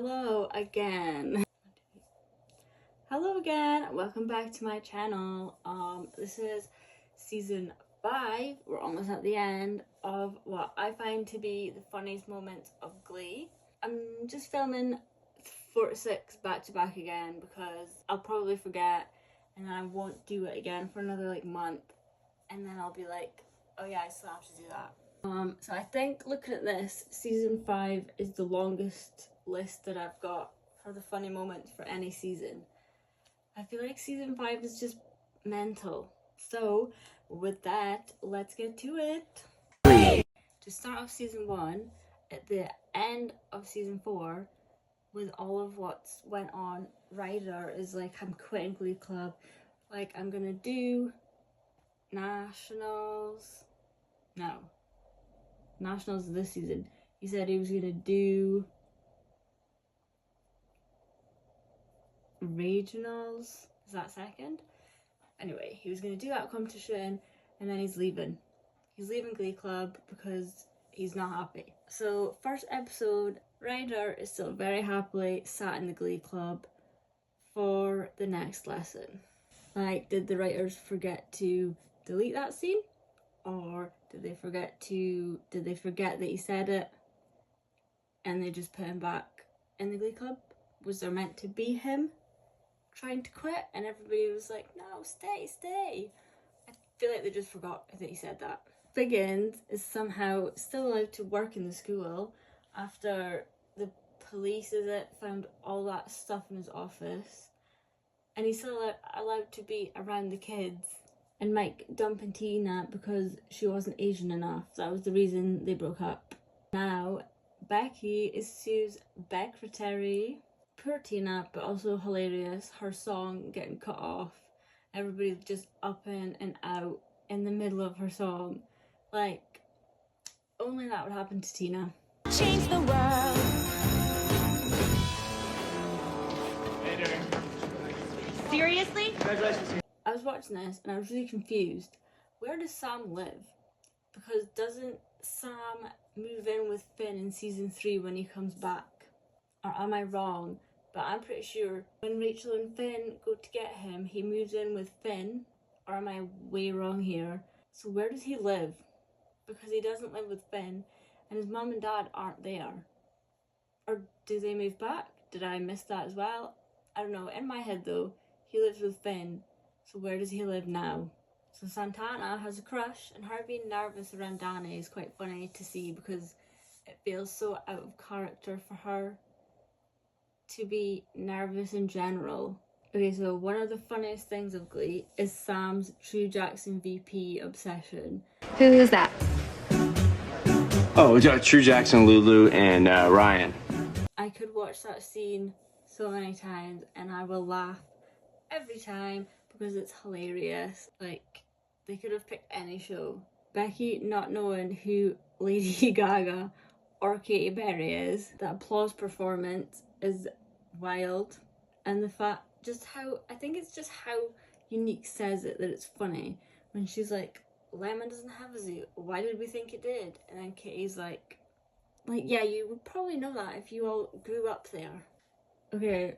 Hello again. Hello again. Welcome back to my channel. This is season 5. We're almost at the end of what I find to be the funniest moments of Glee. I'm just filming 4 to 6 back to back again because I'll probably forget and then I won't do it again for another month, and then I'll be like, oh yeah, I still have to do that. So I think looking at this, season 5 is the longest list that I've got for the funny moments for any season. I feel like season 5 is just mental. So with that, let's get to it. To start off season 1, at the end of season 4, with all of what's went on, Ryder is like, I'm quitting Glee Club. Like, I'm gonna do Nationals. No. Nationals this season. He said he was gonna do regionals. Is that second? Anyway, he was gonna do that competition and then he's leaving. He's leaving Glee Club because he's not happy. So first episode, Ryder is still very happily sat in the Glee Club for the next lesson. Like, did the writers forget to delete that scene? Or did they forget that he said it and they just put him back in the Glee Club? Was there meant to be him trying to quit and everybody was like, no, stay? I feel like they just forgot that he said that. Biggins is somehow still allowed to work in the school after the police found all that stuff in his office, and he's still allowed to be around the kids. And Mike dumping Tina because she wasn't Asian enough. That was the reason they broke up. Now, Becky is Sue's secretary. Poor Tina, but also hilarious. Her song getting cut off. Everybody just up in and out in the middle of her song. Like, only that would happen to Tina. Change the world. Seriously? Congratulations. I was watching this and I was really confused. Where does Sam live? Because doesn't Sam move in with Finn in season 3 when he comes back? Or am I wrong? But I'm pretty sure when Rachel and Finn go to get him, he moves in with Finn. Or am I way wrong here? So where does he live? Because he doesn't live with Finn and his mum and dad aren't there. Or do they move back? Did I miss that as well? I don't know. In my head though, he lives with Finn. So where does he live now? So Santana has a crush, and her being nervous around Danny is quite funny to see because it feels so out of character for her to be nervous in general. Okay, so one of the funniest things of Glee is Sam's True Jackson VP obsession. Who is that? Oh, True Jackson, Lulu, and Ryan. I could watch that scene so many times and I will laugh every time because it's hilarious. Like, they could have picked any show. Becky not knowing who Lady Gaga or Katy Perry is. The applause performance is wild. And the fact, I think it's just how Unique says it that it's funny. When she's like, Lemon doesn't have a zoo. Why did we think it did? And then Katy's like, yeah, you would probably know that if you all grew up there. Okay,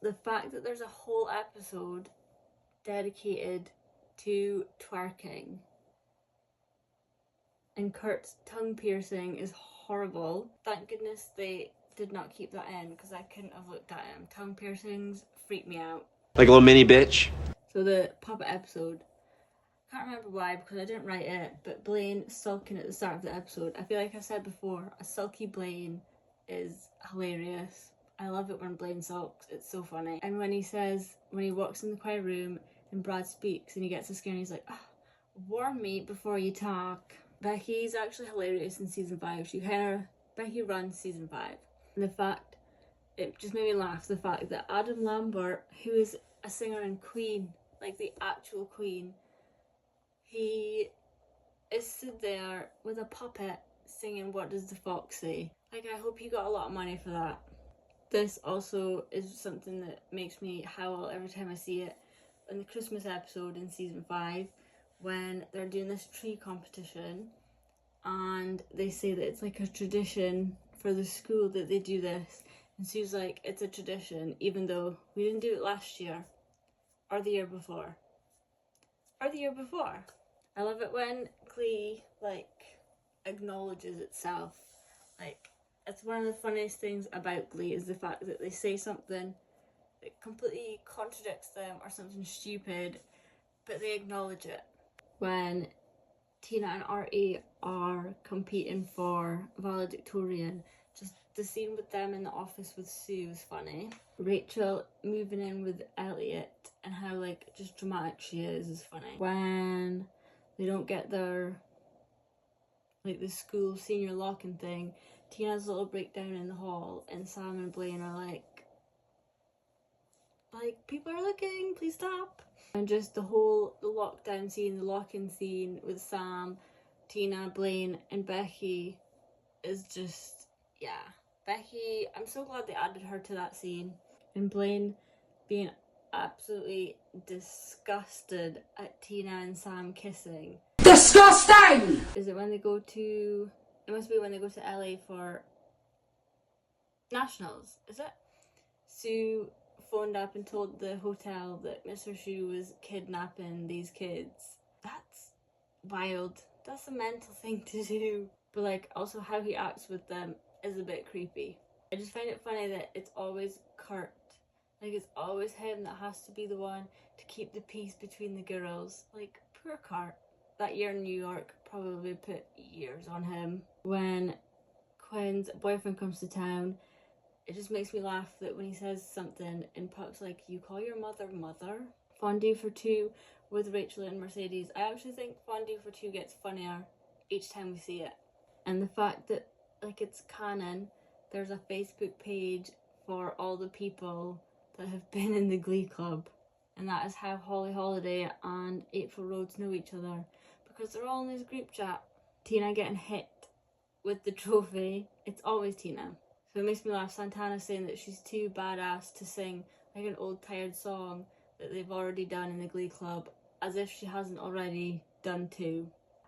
the fact that there's a whole episode dedicated to twerking and Kurt's tongue piercing is horrible. Thank goodness they did not keep that in because I couldn't have looked at him. Tongue piercings freak me out. Like a little mini bitch. So the puppet episode, can't remember why because I didn't write it, but Blaine sulking at the start of the episode. I feel like I've said before, a sulky Blaine is hilarious. I love it when Blaine sulks, it's so funny. And when he walks in the choir room and Brad speaks and he gets a scare and he's like, warn me before you talk. Becky's actually hilarious in season 5. Becky runs season 5. And the fact, it just made me laugh, the fact that Adam Lambert, who is a singer in Queen, like the actual Queen, he is stood there with a puppet singing What Does the Fox Say? Like, I hope he got a lot of money for that. This also is something that makes me howl every time I see it. In the Christmas episode in season 5, when they're doing this tree competition and they say that it's like a tradition for the school that they do this, And Sue's like, it's a tradition, even though we didn't do it last year, or the year before, or the year before. I love it when Glee, like, acknowledges itself. Like, it's one of the funniest things about Glee is the fact that they say something that completely contradicts them or something stupid, but they acknowledge it. When Tina and Artie are competing for valedictorian, just the scene with them in the office with Sue is funny. Rachel moving in with Elliot and how, like, just dramatic she is funny. When they don't get their, like, the school senior locking thing, Tina's little breakdown in the hall and Sam and Blaine are like, people are looking, please stop. And just the lockdown scene, the lock-in scene with Sam, Tina, Blaine, and Becky is just, yeah. Becky, I'm so glad they added her to that scene. And Blaine being absolutely disgusted at Tina and Sam kissing. Disgusting! Is it when they go to, it must be when they go to LA for nationals, is it? Sue phoned up and told the hotel that Mr. Shu was kidnapping these kids. That's wild. That's a mental thing to do. But, like, also how he acts with them is a bit creepy. I just find it funny that it's always Kurt. Like, it's always him that has to be the one to keep the peace between the girls. Like, poor Kurt. That year in New York probably put years on him. When Quinn's boyfriend comes to town, it just makes me laugh that when he says something and Puck's like, you call your mother mother? Fondue for Two with Rachel and Mercedes. I actually think Fondue for Two gets funnier each time we see it. And the fact that, like, it's canon, there's a Facebook page for all the people that have been in the Glee Club. And that is how Holly Holiday and April Rhodes know each other. Because they're all in this group chat. Tina getting hit with the trophy. It's always Tina. So it makes me laugh. Santana saying that she's too badass to sing like an old tired song that they've already done in the Glee Club, as if she hasn't already done two.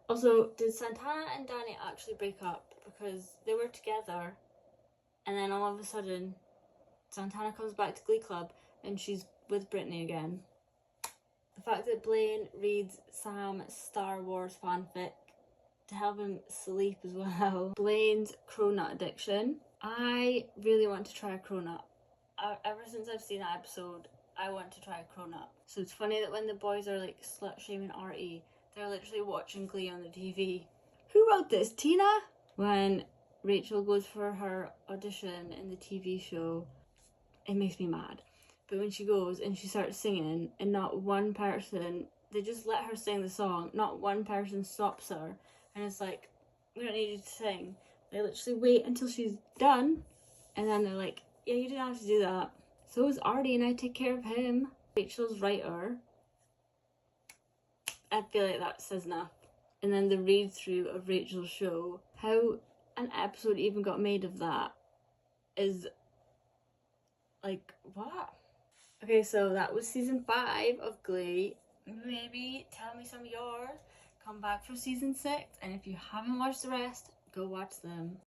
Also, did Santana and Danny actually break up? Because they were together and then all of a sudden Santana comes back to Glee Club and she's with Brittany again. The fact that Blaine reads Sam's Star Wars fanfic to help him sleep as well. Blaine's cronut addiction. I really want to try a cronut. Ever since I've seen that episode, I want to try a cronut. So it's funny that when the boys are like slut shaming Artie, they're literally watching Glee on the TV. Who wrote this? Tina? When Rachel goes for her audition in the TV show, it makes me mad. But when she goes and she starts singing and not one person, they just let her sing the song, not one person stops her. And it's like, we don't need you to sing. They literally wait until she's done, and then they're like, yeah, you didn't have to do that. So is Artie, and I take care of him. Rachel's writer. I feel like that says enough. And then the read-through of Rachel's show. How an episode even got made of that is, like, what? Okay, so that was season 5 of Glee. Maybe tell me some of yours. Come back for season 6, and if you haven't watched the rest, go watch them.